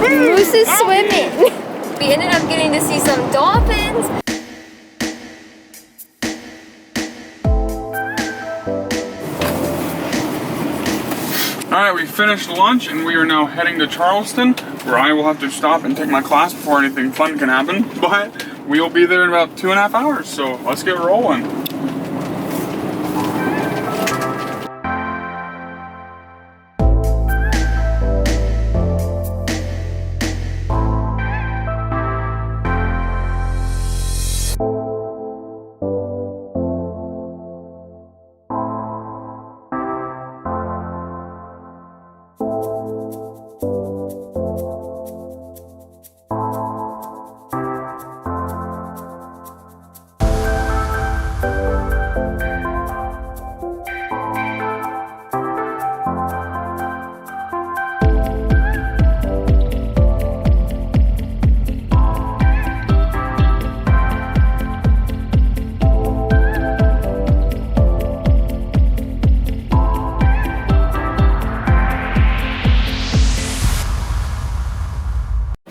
Moose is swimming. We ended up getting to see some dolphins. Alright, we finished lunch and we are now heading to Charleston, where I will have to stop and take my class before anything fun can happen. But we'll be there in about 2.5 hours, so let's get rolling.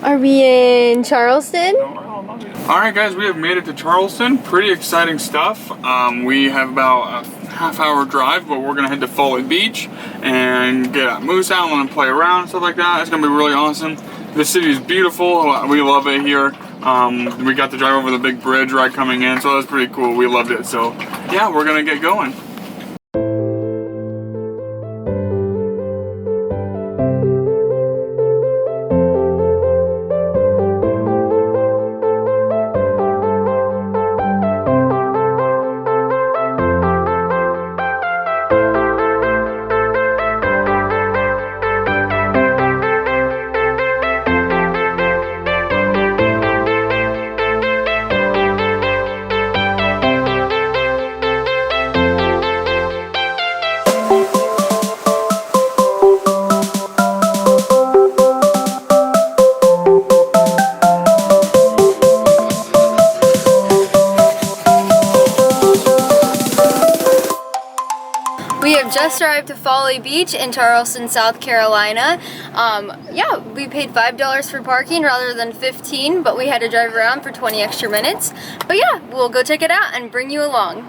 Are we in Charleston? Alright guys, we have made it to Charleston. Pretty exciting stuff. We have about a half-hour drive, but we're going to head to Folly Beach and get a moose out and play around and stuff like that. It's going to be really awesome. The city is beautiful. We love it here. We got to drive over the big bridge right coming in, so that's pretty cool. We loved it. So yeah, we're going to get going. We have just arrived to Folly Beach in Charleston, South Carolina. Yeah, we paid $5 for parking rather than $15, but we had to drive around for 20 extra minutes. But yeah, we'll go check it out and bring you along.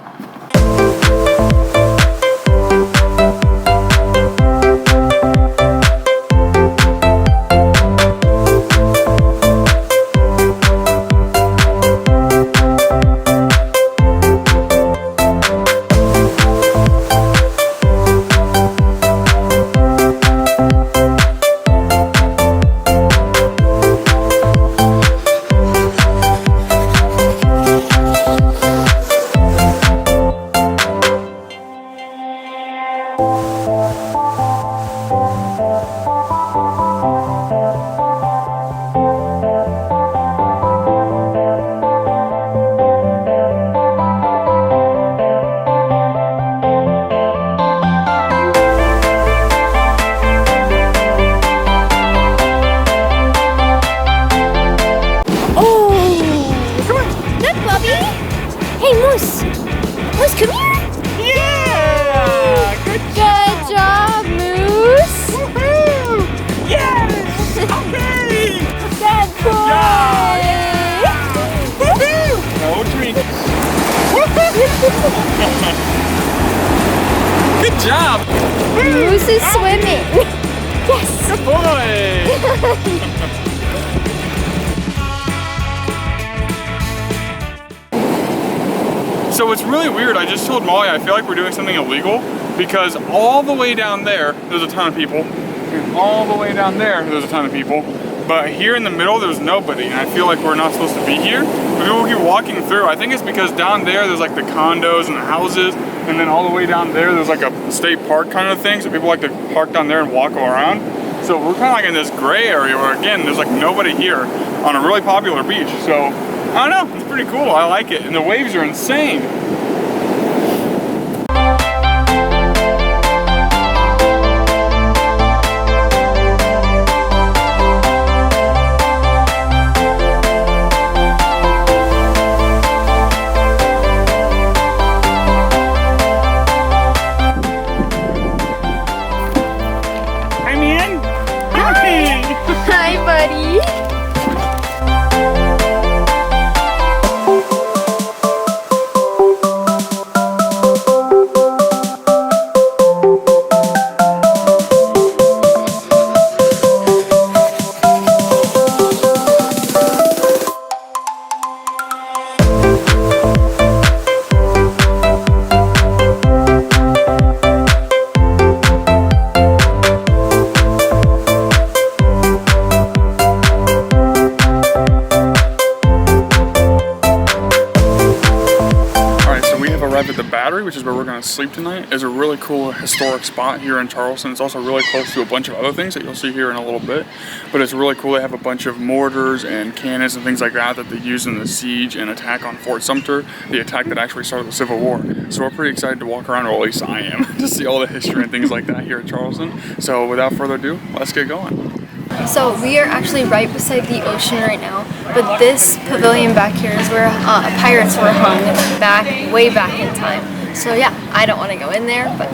Hey, Moose! Moose, come here! Yeah! Good job, Moose! Woohoo! Yes! Okay! Good boy! Woohoo! No drink. Good job! Moose is swimming! Yes! Good boy! So it's really weird. I just told Molly I feel like we're doing something illegal because all the way down there, there's a ton of people. And all the way down there, there's a ton of people. But here in the middle, there's nobody. And I feel like we're not supposed to be here. But people keep walking through. I think it's because down there, there's like the condos and the houses. And then all the way down there, there's like a state park kind of thing. So people like to park down there and walk around. So we're kind of like in this gray area where, again, there's like nobody here on a really popular beach. So I don't know, it's pretty cool. I like it. And the waves are insane. Hi, buddy. Battery, which is where we're going to sleep tonight, is a really cool historic spot here in Charleston. It's also really close to a bunch of other things that you'll see here in a little bit. But it's really cool. They have a bunch of mortars and cannons and things like that that they used in the siege and attack on Fort Sumter, the attack that actually started the Civil War. So we're pretty excited to walk around, or at least I am, to see all the history and things like that here in Charleston. So without further ado, let's get going. So we are actually right beside the ocean right now, but this pavilion back here is where pirates were hung way back in time. So yeah, I don't want to go in there, but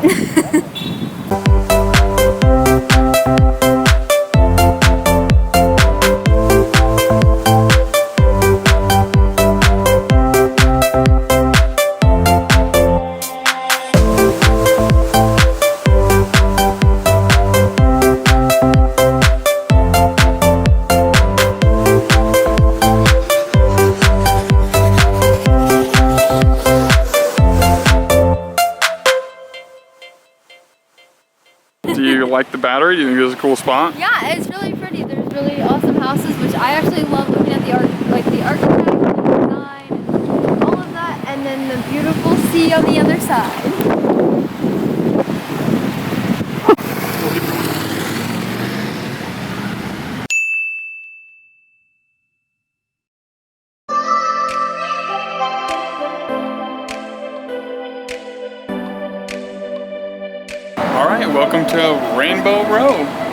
Do you like the Battery? Do you think it's a cool spot? yeah, it's really pretty. There's really awesome houses, which I actually love looking at the architecture, the design, and all of that, and then the beautiful sea on the other side. All right, welcome to Rainbow Row.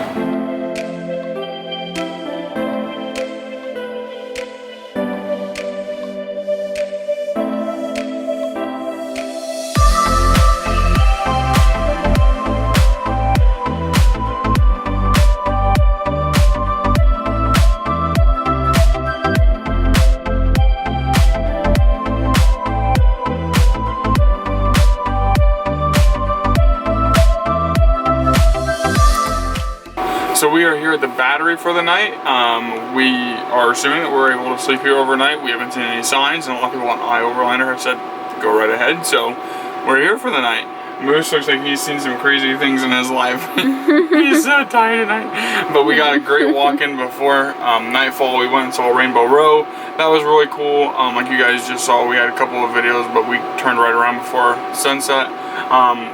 So we are here at the Battery for the night. We are assuming that we're able to sleep here overnight. We haven't seen any signs, and a lot of people on iOverliner have said go right ahead. So we're here for the night. Moose looks like he's seen some crazy things in his life. He's so tired tonight. But we got a great walk-in before nightfall. We went and saw Rainbow Row. That was really cool. Like you guys just saw, we had a couple of videos, but we turned right around before sunset.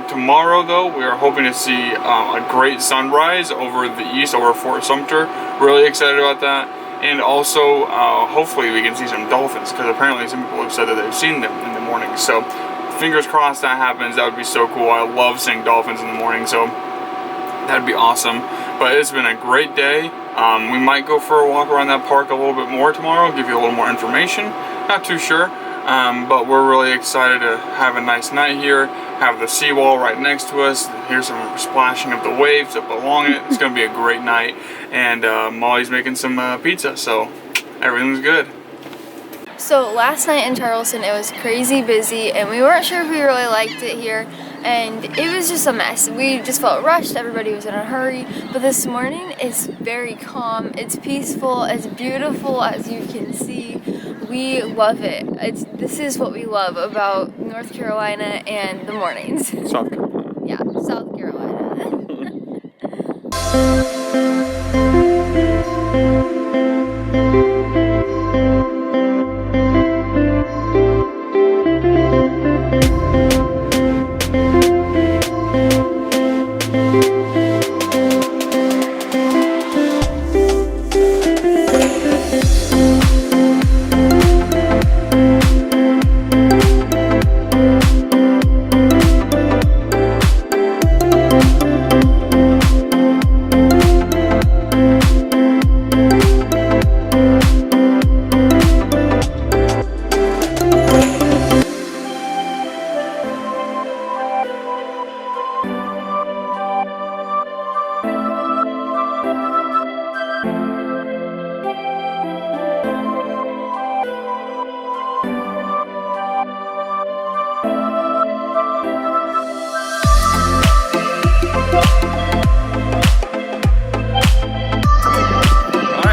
Tomorrow though, we are hoping to see a great sunrise over the east, over Fort Sumter. Really excited about that. And also, hopefully we can see some dolphins, because apparently some people have said that they've seen them in the morning. So fingers crossed that happens. That would be so cool. I love seeing dolphins in the morning, so that'd be awesome. But it's been a great day. We might go for a walk around that park a little bit more tomorrow, give you a little more information. Not too sure. But we're really excited to have a nice night here, have the seawall right next to us, hear some splashing of the waves up along it. It's going to be a great night, and Molly's making some pizza, so everything's good. So last night in Charleston, it was crazy busy, and we weren't sure if we really liked it here, and it was just a mess. We just felt rushed, everybody was in a hurry, but this morning it's very calm, it's peaceful, it's beautiful as you can see. We love it. This is what we love about North Carolina and the mornings. South Carolina. Yeah, South Carolina.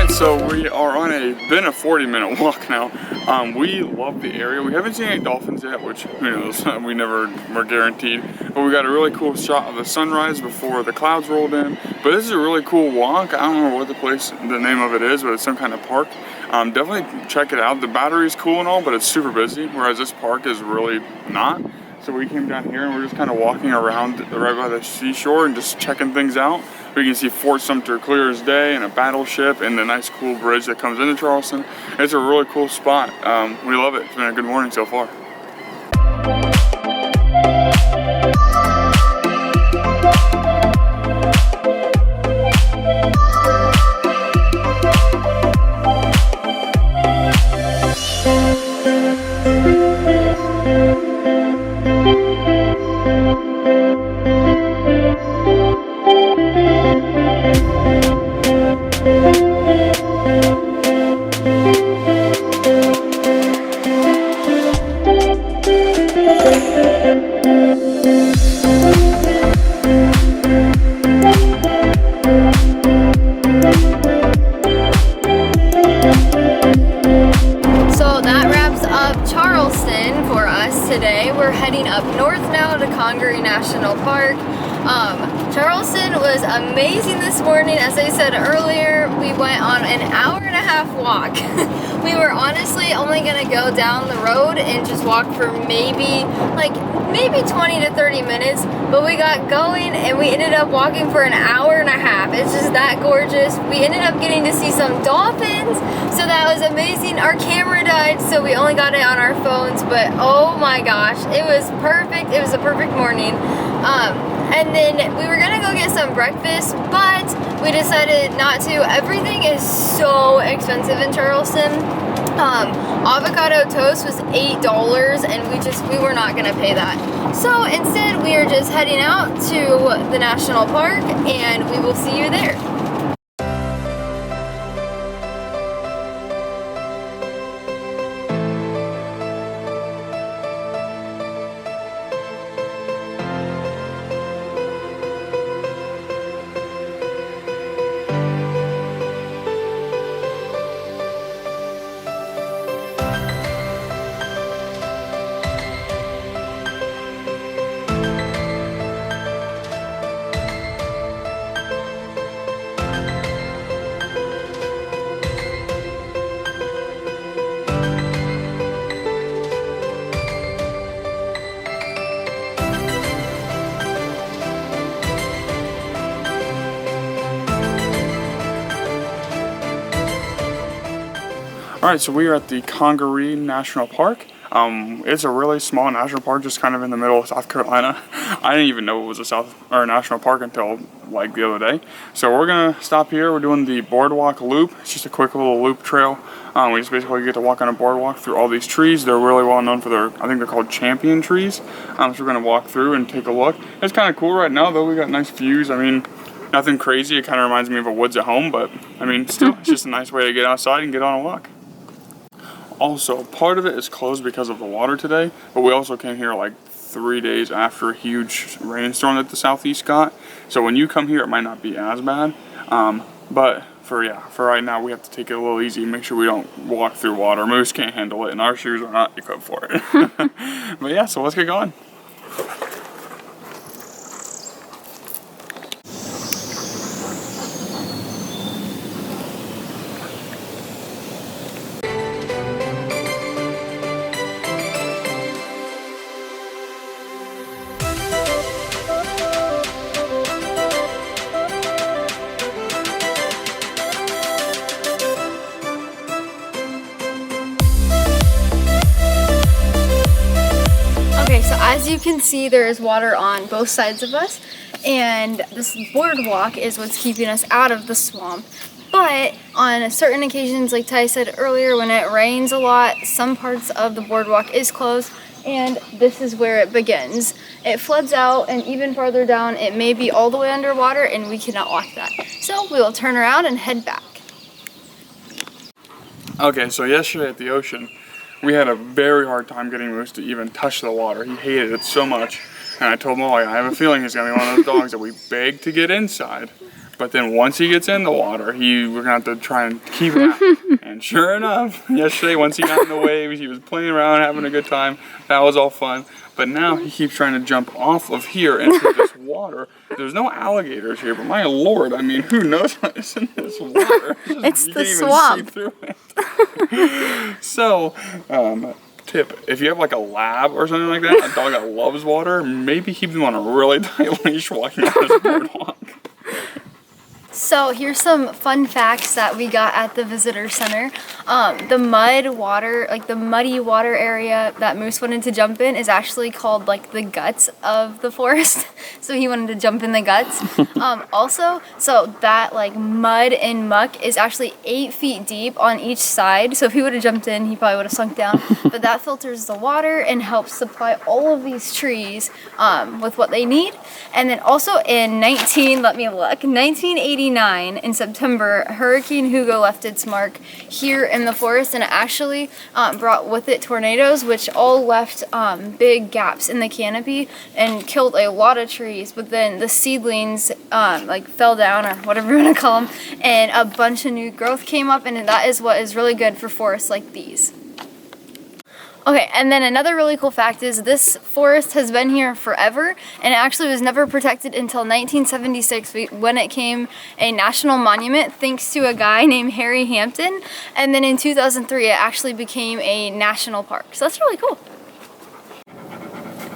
So we are on been a 40-minute walk now. We love the area. We haven't seen any dolphins yet, which who knows, we never were guaranteed. But we got a really cool shot of the sunrise before the clouds rolled in. But this is a really cool walk. I don't know what the name of it is, but it's some kind of park. Definitely check it out. The Battery is cool and all, but it's super busy, whereas this park is really not. So we came down here and we're just kind of walking around right by the seashore and just checking things out. We can see Fort Sumter clear as day and a battleship and the nice cool bridge that comes into Charleston. It's a really cool spot. We love it. It's been a good morning so far. Today we're heading up north now to Congaree National Park. Charleston was amazing this morning. As I said earlier, we went on an hour-and-a-half walk. We were honestly only gonna go down the road and just walk for maybe 20 to 30 minutes, but we got going and we ended up walking for an hour-and-a-half. It's just that gorgeous. We ended up getting to see some dolphins, so that was amazing. Our camera died, so we only got it on our phones, but oh my gosh, it was perfect. It was a perfect morning. And then we were gonna go get some breakfast, but we decided not to. Everything is so expensive in Charleston. Avocado toast was $8 and we were not gonna pay that. So instead we are just heading out to the national park and we will see you there. Alright, so we are at the Congaree National Park. It's a really small national park, just kind of in the middle of South Carolina. I didn't even know it was a national park until like the other day. So we're gonna stop here. We're doing the boardwalk loop. It's just a quick little loop trail. We just basically get to walk on a boardwalk through all these trees. They're really well known for their, I think they're called champion trees. So we're gonna walk through and take a look. It's kind of cool right now though. We got nice views. I mean, nothing crazy. It kind of reminds me of a woods at home, but I mean, still, it's just a nice way to get outside and get on a walk. Also, part of it is closed because of the water today, but we also came here like 3 days after a huge rainstorm that the southeast got. So when you come here, it might not be as bad. But for right now, we have to take it a little easy and make sure we don't walk through water. Moose can't handle it, and our shoes are not equipped for it. But yeah, so let's get going. As you can see, there is water on both sides of us, and this boardwalk is what's keeping us out of the swamp. But on certain occasions, like Ty said earlier, when it rains a lot, some parts of the boardwalk is closed, and this is where it begins. It floods out, and even farther down, it may be all the way underwater, and we cannot walk that. So we will turn around and head back. Okay, so yesterday at the ocean, we had a very hard time getting Moose to even touch the water. He hated it so much. And I told Molly, I have a feeling he's going to be one of those dogs that we beg to get inside. But then once he gets in the water, we're going to have to try and keep him out. And sure enough, yesterday, once he got in the waves, he was playing around, having a good time. That was all fun. But now he keeps trying to jump off of here into this water. There's no alligators here, but my lord, I mean, who knows what is in this water? It's the swamp. You can't even see through it. So, tip, if you have like a lab or something like that, a dog that loves water, maybe keep them on a really tight leash walking on this boardwalk. So here's some fun facts that we got at the visitor center. The muddy water area that Moose wanted to jump in is actually called like the guts of the forest. So he wanted to jump in the guts. Also, so that like mud and muck is actually 8 feet deep on each side. So if he would have jumped in, he probably would have sunk down. But that filters the water and helps supply all of these trees with what they need. And then also in 1989 in September, Hurricane Hugo left its mark here in the forest, and it actually brought with it tornadoes, which all left big gaps in the canopy and killed a lot of trees. But then the seedlings like fell down, or whatever you want to call them, and a bunch of new growth came up, and that is what is really good for forests like these. Okay, and then another really cool fact is this forest has been here forever, and it actually was never protected until 1976 when it became a national monument thanks to a guy named Harry Hampton, and then in 2003 it actually became a national park. So that's really cool.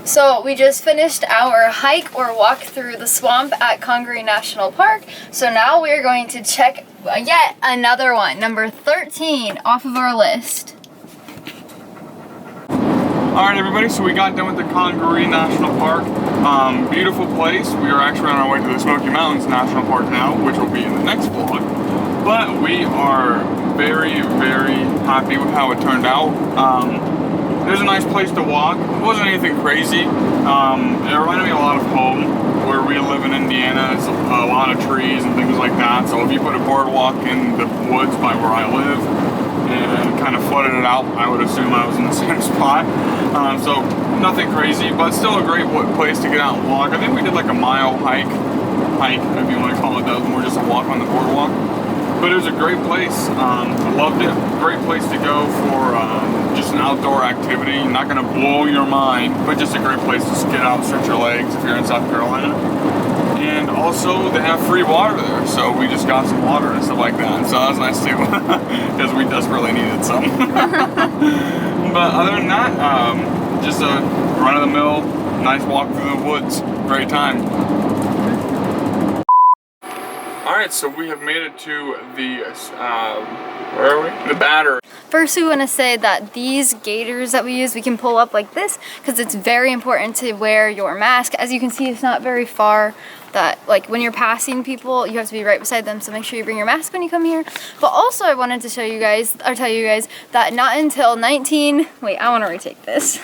So we just finished our hike or walk through the swamp at Congaree National Park. So now we're going to check yet another one, number 13 off of our list. Alright everybody, so we got done with the Congaree National Park. Beautiful place. We are actually on our way to the Smoky Mountains National Park now, which will be in the next vlog. But we are very, very happy with how it turned out. It was a nice place to walk. It wasn't anything crazy. It reminded me a lot of home, where we live in Indiana. It's a lot of trees and things like that. So if you put a boardwalk in the woods by where I live, and kind of flooded it out, I would assume I was in the same spot. So nothing crazy, but still a great place to get out and walk. I think we did like a mile hike, if you want to call it that, more just a walk on the boardwalk. But it was a great place. I loved it. Great place to go for just an outdoor activity. Not going to blow your mind, but just a great place to get out, stretch your legs if you're in South Carolina. And also, they have free water there, so we just got some water and stuff like that. So that was nice too, because we desperately needed some. But other than that, just a run-of-the-mill, nice walk through the woods. Great time. Alright, so we have made it to the, where are we? The Battery. First, we want to say that these gaiters that we use, we can pull up like this because it's very important to wear your mask. As you can see, it's not very far. That like when you're passing people, you have to be right beside them, so make sure you bring your mask when you come here. But also, I wanted to show you guys, or tell you guys, that not until I want to retake this.